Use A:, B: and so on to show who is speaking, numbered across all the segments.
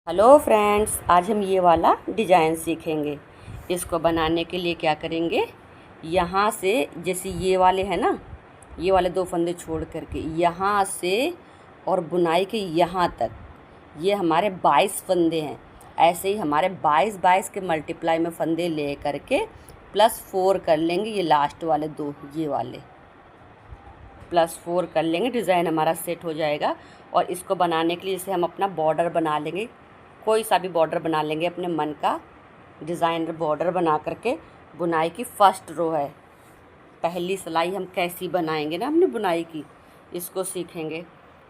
A: Hello friends, आज हम ये वाला डिज़ाइन सीखेंगे। इसको बनाने के लिए क्या करेंगे, यहाँ से जैसे ये वाले हैं ना, ये वाले दो फंदे छोड़ करके यहाँ से और बुनाई के यहाँ तक ये हमारे 22 फंदे हैं। ऐसे ही हमारे 22 के मल्टीप्लाई में फंदे ले करके +4 कर लेंगे। ये लास्ट वाले दो, ये वाले +4 कर लेंगे, डिज़ाइन हमारा सेट हो जाएगा। और इसको बनाने के लिए जैसे हम अपना बॉर्डर बना लेंगे, कोई सा भी बॉर्डर बना लेंगे अपने मन का। डिज़ाइनर बॉर्डर बना करके बुनाई की फर्स्ट रो है, पहली सिलाई हम कैसी बनाएंगे ना अपनी बुनाई की, इसको सीखेंगे।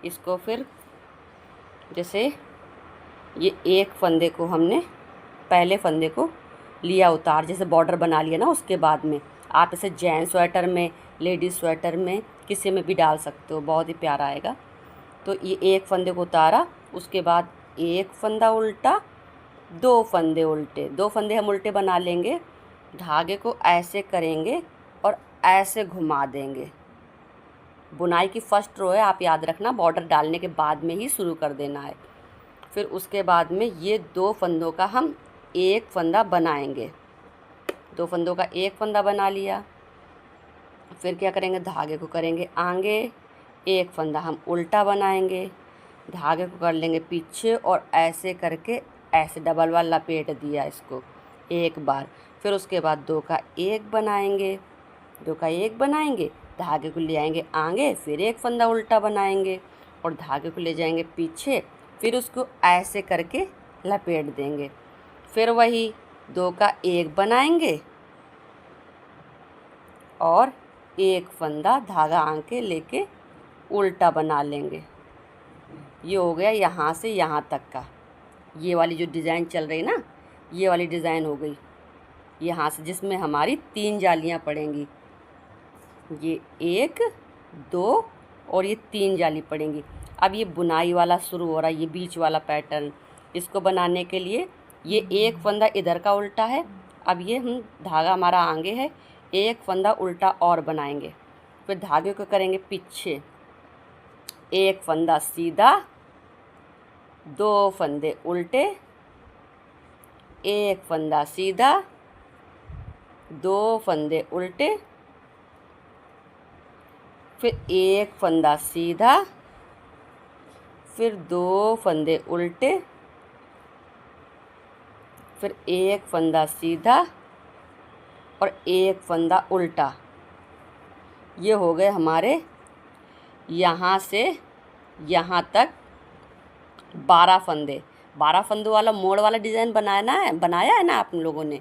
A: इसको फिर जैसे ये एक फंदे को हमने पहले फंदे को लिया उतार, जैसे बॉर्डर बना लिया ना, उसके बाद में आप इसे जेंट्स स्वेटर में, लेडीज़ स्वेटर में, किसी में भी डाल सकते हो, बहुत ही प्यारा आएगा। तो ये एक फंदे को उतारा, उसके बाद एक फंदा उल्टा, दो फंदे उल्टे, दो फंदे हम उल्टे बना लेंगे। धागे को ऐसे करेंगे और ऐसे घुमा देंगे। बुनाई की फर्स्ट रो है, आप याद रखना, बॉर्डर डालने के बाद में ही शुरू कर देना है। फिर उसके बाद में ये दो फंदों का हम एक फंदा बनाएंगे। दो फंदों का एक फंदा बना लिया, फिर क्या करेंगे, धागे को करेंगे आगे, एक फंदा हम उल्टा बनाएंगे, धागे को कर लेंगे पीछे और ऐसे करके ऐसे डबल वाला लपेट दिया इसको एक बार। फिर उसके बाद दो का एक बनाएंगे, दो का एक बनाएंगे, धागे को ले आएंगे आगे, फिर एक फंदा उल्टा बनाएंगे और धागे को ले जाएंगे पीछे, फिर उसको ऐसे करके लपेट देंगे। फिर वही दो का एक बनाएंगे और एक फंदा धागा आके लेके उल्टा बना लेंगे। ये हो गया यहाँ से यहाँ तक का। ये वाली जो डिज़ाइन चल रही ना, ये वाली डिज़ाइन हो गई यहाँ से, जिसमें हमारी 3 जालियाँ पड़ेंगी। ये 1 2 और ये 3 जाली पड़ेंगी। अब ये बुनाई वाला शुरू हो रहा है, ये बीच वाला पैटर्न। इसको बनाने के लिए ये एक फंदा इधर का उल्टा है, अब ये हम धागा हमारा आगे है, एक फंदा उल्टा और बनाएंगे। फिर धागे को करेंगे पीछे, एक फंदा सीधा, दो फंदे उल्टे, एक फंदा सीधा, दो फंदे उल्टे, फिर एक फंदा सीधा, फिर दो फंदे उल्टे, फिर एक फंदा सीधा और एक फंदा उल्टा। ये हो गए हमारे यहाँ से यहाँ तक 12 फंदे। 12 फंदों वाला मोड़ वाला डिज़ाइन बनाया है ना आप लोगों ने,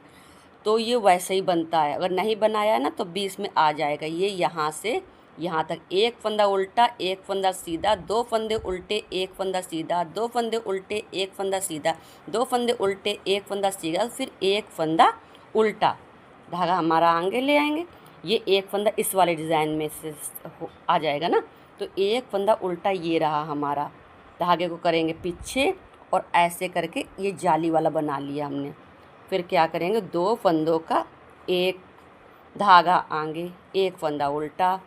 A: तो ये वैसे ही बनता है। अगर नहीं बनाया है ना तो 20 में आ जाएगा। ये यहाँ से यहाँ तक एक फंदा उल्टा, एक फंदा सीधा, दो फंदे उल्टे, एक फंदा सीधा, दो फंदे उल्टे, एक फंदा सीधा, दो फंदे उल्टे, एक फंदा सीधा, फिर एक फंदा उल्टा। धागा हमारा आगे ले आएंगे। ये एक फंदा इस वाले डिज़ाइन में से आ जाएगा ना, तो एक फंदा उल्टा ये रहा हमारा। धागे को करेंगे पीछे और ऐसे करके ये जाली वाला बना लिया हमने। फिर क्या करेंगे, दो फंदों का एक धागा आगे, एक फंदा उल्टा,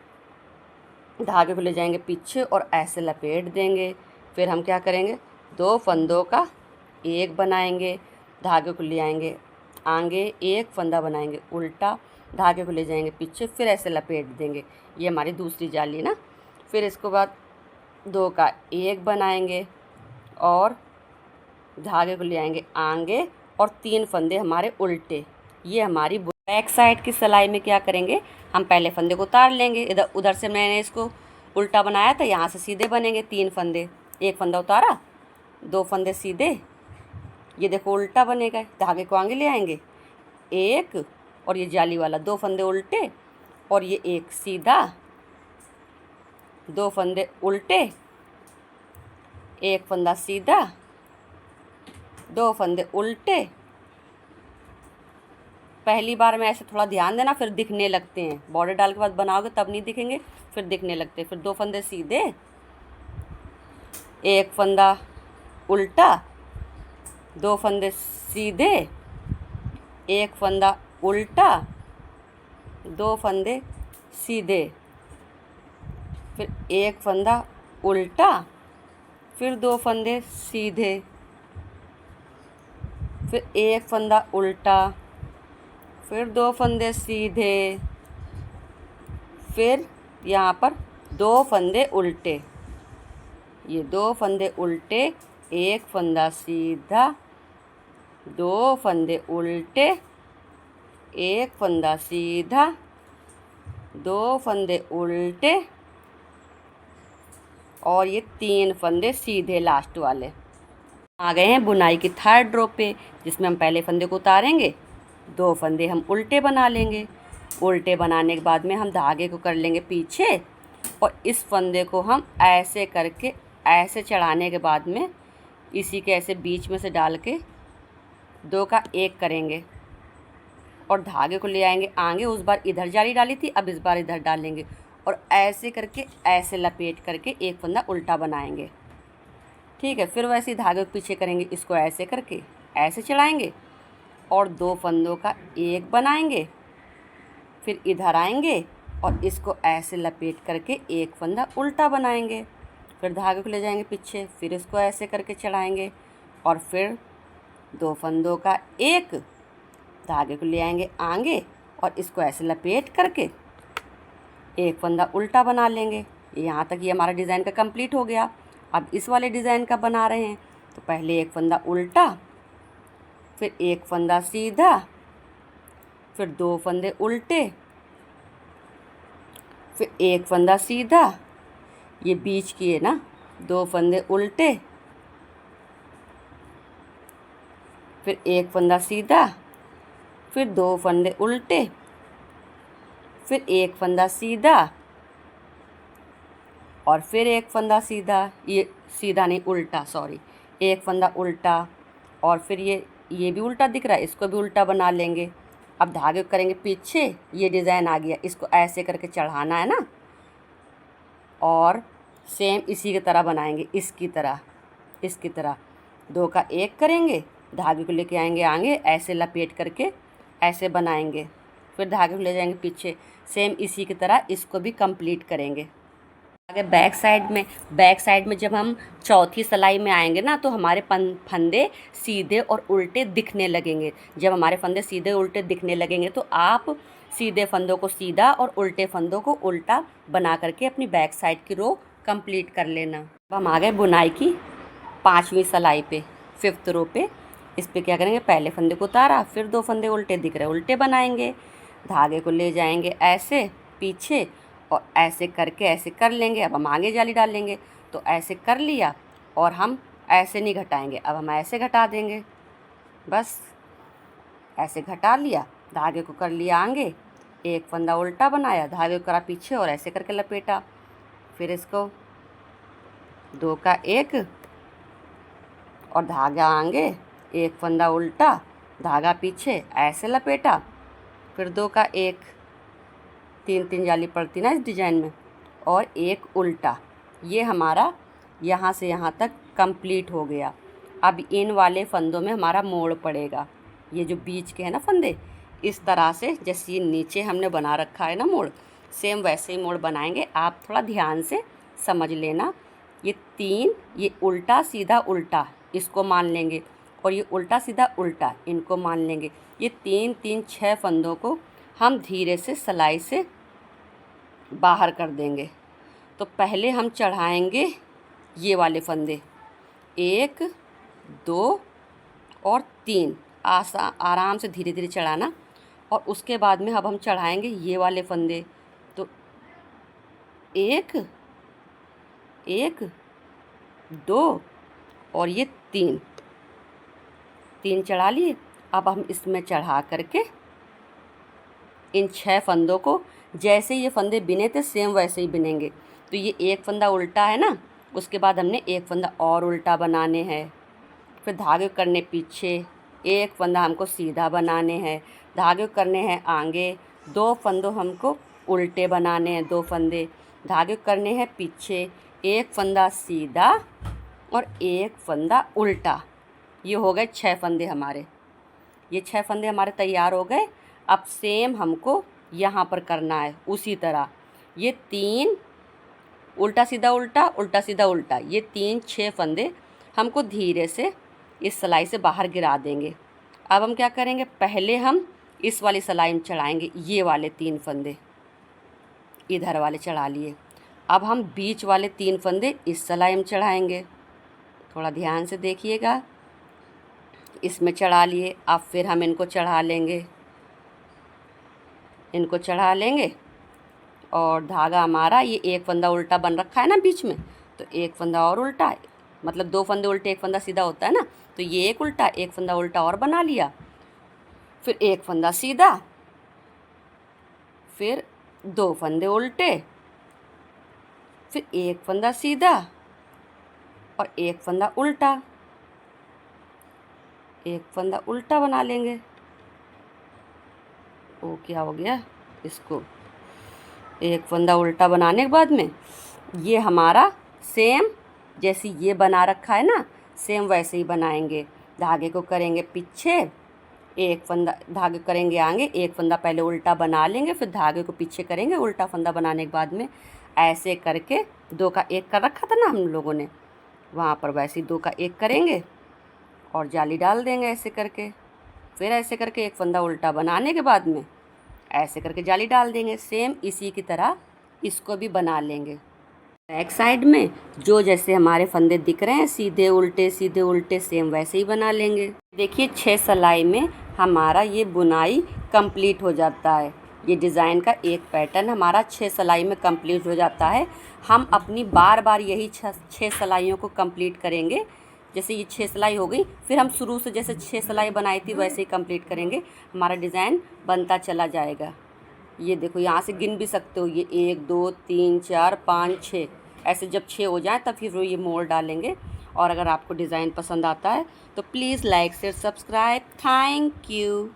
A: धागे को ले जाएंगे पीछे और ऐसे लपेट देंगे। फिर हम क्या करेंगे, दो फंदों का एक बनाएंगे, धागे को ले आएंगे आगे, एक फंदा बनाएंगे उल्टा, धागे को ले जाएंगे पीछे, फिर ऐसे लपेट देंगे। ये हमारी दूसरी जाली ना। फिर इसके बाद दो का एक बनाएंगे और धागे को ले आएंगे आगे और 3 फंदे हमारे उल्टे। ये हमारी बैक साइड की सिलाई में क्या करेंगे, हम पहले फंदे को उतार लेंगे। इधर उधर से मैंने इसको उल्टा बनाया था, यहाँ से सीधे बनेंगे 3 फंदे। एक फंदा उतारा, दो फंदे सीधे, ये देखो उल्टा बनेगा। धागे को आगे ले आएंगे एक और ये जाली वाला, दो फंदे उल्टे और ये एक सीधा, दो फंदे उल्टे, एक फंदा सीधा, दो फंदे उल्टे। पहली बार में ऐसे थोड़ा ध्यान देना, फिर दिखने लगते हैं। बॉर्डर डाल के बाद बनाओगे तब नहीं दिखेंगे, फिर दिखने लगते हैं। फिर दो फंदे सीधे, एक फंदा उल्टा, दो फंदे सीधे, एक फंदा उल्टा, दो फंदे सीधे, फिर एक फंदा उल्टा, फिर दो फंदे सीधे, फिर एक फंदा उल्टा, फिर 2 फंदे सीधे, फिर यहाँ पर 2 फंदे उल्टे, ये 2 फंदे उल्टे, एक फंदा सीधा, 2 फंदे उल्टे, एक फंदा सीधा, 2 फंदे उल्टे और ये 3 फंदे सीधे लास्ट वाले। आ गए हैं बुनाई की थर्ड रो पे, जिसमें हम पहले फंदे को उतारेंगे, 2 फंदे हम उल्टे बना लेंगे। उल्टे बनाने के बाद में हम धागे को कर लेंगे पीछे और इस फंदे को हम ऐसे करके ऐसे चढ़ाने के बाद में इसी के ऐसे बीच में से डाल के 2 का 1 करेंगे और धागे को ले आएंगे आगे। उस बार इधर जाली डाली थी, अब इस बार इधर डालेंगे और ऐसे करके ऐसे लपेट करके एक फंदा उल्टा बनाएंगे। ठीक है, फिर वैसे ही धागे को पीछे करेंगे, इसको ऐसे करके ऐसे चढ़ाएंगे और 2 फंदों का 1 बनाएंगे, फिर इधर आएंगे और इसको ऐसे लपेट करके एक फंदा उल्टा बनाएंगे। फिर धागे को ले जाएंगे पीछे, फिर इसको ऐसे करके चढ़ाएंगे और फिर 2 फंदों का 1, धागे को ले आएंगे आगे और इसको ऐसे लपेट करके एक फंदा उल्टा बना लेंगे। यहाँ तक ये हमारा डिज़ाइन का कंप्लीट हो गया। अब इस वाले डिज़ाइन का बना रहे हैं, तो पहले एक फंदा उल्टा, फिर एक फंदा सीधा, फिर 2 फंदे उल्टे, फिर एक फंदा सीधा, ये बीच की है ना, 2 फंदे उल्टे, फिर एक फंदा सीधा, फिर 2 फंदे उल्टे, फिर एक फंदा सीधा और फिर एक फंदा सीधा, ये सीधा नहीं उल्टा, सॉरी, एक फंदा उल्टा और फिर ये भी उल्टा दिख रहा है, इसको भी उल्टा बना लेंगे। अब धागे करेंगे पीछे, ये डिज़ाइन आ गया, इसको ऐसे करके चढ़ाना है ना और सेम इसी की तरह बनाएंगे, इसकी तरह 2 का 1 करेंगे, धागे को लेके आएंगे आगे, ऐसे लपेट करके ऐसे बनाएंगे, फिर धागे को ले जाएंगे पीछे, सेम इसी की तरह इसको भी कंप्लीट करेंगे। आगे बैक साइड में जब हम चौथी सिलाई में आएंगे ना, तो हमारे फंदे सीधे और उल्टे दिखने लगेंगे। जब हमारे फंदे सीधे उल्टे दिखने लगेंगे तो आप सीधे फंदों को सीधा और उल्टे फंदों को उल्टा बना करके अपनी बैक साइड की रो कंप्लीट कर लेना। अब हम आ गए बुनाई की 5वीं सिलाई पे, 5th रो पे। इस पे क्या करेंगे, पहले फंदे को उतारा, फिर 2 फंदे उल्टे दिख रहे, उल्टे बनाएंगे, धागे को ले जाएंगे ऐसे पीछे और ऐसे करके ऐसे कर लेंगे। अब हम आगे जाली डाल लेंगे, तो ऐसे कर लिया और हम ऐसे नहीं घटाएंगे, अब हम ऐसे घटा देंगे, बस ऐसे घटा लिया, धागे को कर लिया आगे, एक फंदा उल्टा बनाया, धागे को करा पीछे और ऐसे करके लपेटा, फिर इसको 2 का 1 और धागा आगे, एक फंदा उल्टा, धागा पीछे ऐसे लपेटा, फिर 2 का 1, 3 जाली पड़ती ना इस डिज़ाइन में, और एक उल्टा। ये हमारा यहाँ से यहाँ तक कंप्लीट हो गया। अब इन वाले फंदों में हमारा मोड़ पड़ेगा, ये जो बीच के हैं ना फंदे, इस तरह से जैसे ये नीचे हमने बना रखा है ना मोड़, सेम वैसे ही मोड़ बनाएंगे। आप थोड़ा ध्यान से समझ लेना। ये 3, ये उल्टा सीधा उल्टा इसको मान लेंगे और ये उल्टा सीधा उल्टा इनको मान लेंगे। ये 3 3 6 फंदों को हम धीरे से सिलाई से बाहर कर देंगे। तो पहले हम चढ़ाएंगे ये वाले फंदे, 1 2 और 3, आराम से धीरे धीरे चढ़ाना। और उसके बाद में अब हम चढ़ाएंगे ये वाले फंदे, तो 1 1 2 और ये 3 चढ़ा लिए। अब हम इसमें चढ़ा करके इन 6 फंदों को जैसे ये फंदे बिने थे सेम वैसे ही बिनेंगे। तो ये एक फंदा उल्टा है ना, उसके बाद हमने एक फंदा और उल्टा बनाने हैं, फिर धागे करने पीछे, एक फंदा हमको सीधा बनाने हैं, धागे करने हैं आगे, 2 फंदों हमको उल्टे बनाने हैं, 2 फंदे, धागे करने हैं पीछे, एक फंदा सीधा और एक फंदा उल्टा। ये हो गए 6 फंदे हमारे, ये 6 फंदे हमारे तैयार हो गए। अब सेम हमको यहाँ पर करना है उसी तरह, ये 3 उल्टा सीधा उल्टा उल्टा सीधा उल्टा, ये 3 6 फंदे हमको धीरे से इस सिलाई से बाहर गिरा देंगे। अब हम क्या करेंगे, पहले हम इस वाली सिलाई में चढ़ाएंगे, ये वाले 3 फंदे इधर वाले चढ़ा लिए। अब हम बीच वाले 3 फंदे इस सिलाई में चढ़ाएंगे, थोड़ा ध्यान से देखिएगा। इसमें चढ़ा लिए। अब फिर हम इनको चढ़ा लेंगे, इनको चढ़ा लेंगे और धागा हमारा ये एक फंदा उल्टा बन रखा है ना बीच में, तो एक फंदा और उल्टा, मतलब 2 फंदे उल्टे 1 फंदा सीधा होता है ना, तो ये एक उल्टा 1 फंदा उल्टा और बना लिया, फिर 1 फंदा सीधा, फिर 2 फंदे उल्टे, फिर 1 फंदा सीधा और 1 फंदा उल्टा, 1 फंदा उल्टा बना लेंगे। वो क्या हो गया, इसको 1 फंदा उल्टा बनाने के बाद में ये हमारा सेम जैसे ये बना रखा है ना, सेम वैसे ही बनाएंगे। धागे को करेंगे पीछे, 1 फंदा, धागे करेंगे आगे, 1 फंदा पहले उल्टा बना लेंगे, फिर धागे को पीछे करेंगे उल्टा फंदा बनाने के बाद में, ऐसे करके 2 का 1 कर रखा था ना हम लोगों ने वहाँ पर, वैसे ही 2 का 1 करेंगे और जाली डाल देंगे ऐसे करके। फिर ऐसे करके 1 फंदा उल्टा बनाने के बाद में ऐसे करके जाली डाल देंगे। सेम इसी की तरह इसको भी बना लेंगे। बैक साइड में जो जैसे हमारे फंदे दिख रहे हैं सीधे उल्टे सेम वैसे ही बना लेंगे। देखिए 6 सिलाई में हमारा ये बुनाई कंप्लीट हो जाता है। ये डिज़ाइन का एक पैटर्न हमारा 6 सिलाई में कंप्लीट हो जाता है। हम अपनी बार बार यही 6 सिलाइयों को कंप्लीट करेंगे। जैसे ये 6 सिलाई हो गई, फिर हम शुरू से जैसे 6 सिलाई बनाई थी वैसे ही कंप्लीट करेंगे, हमारा डिज़ाइन बनता चला जाएगा। ये देखो यहाँ से गिन भी सकते हो, ये 1 2 3 4 5 6, ऐसे जब 6 हो जाए तब फिर ये मोड़ डालेंगे। और अगर आपको डिज़ाइन पसंद आता है तो please like share subscribe. Thank you.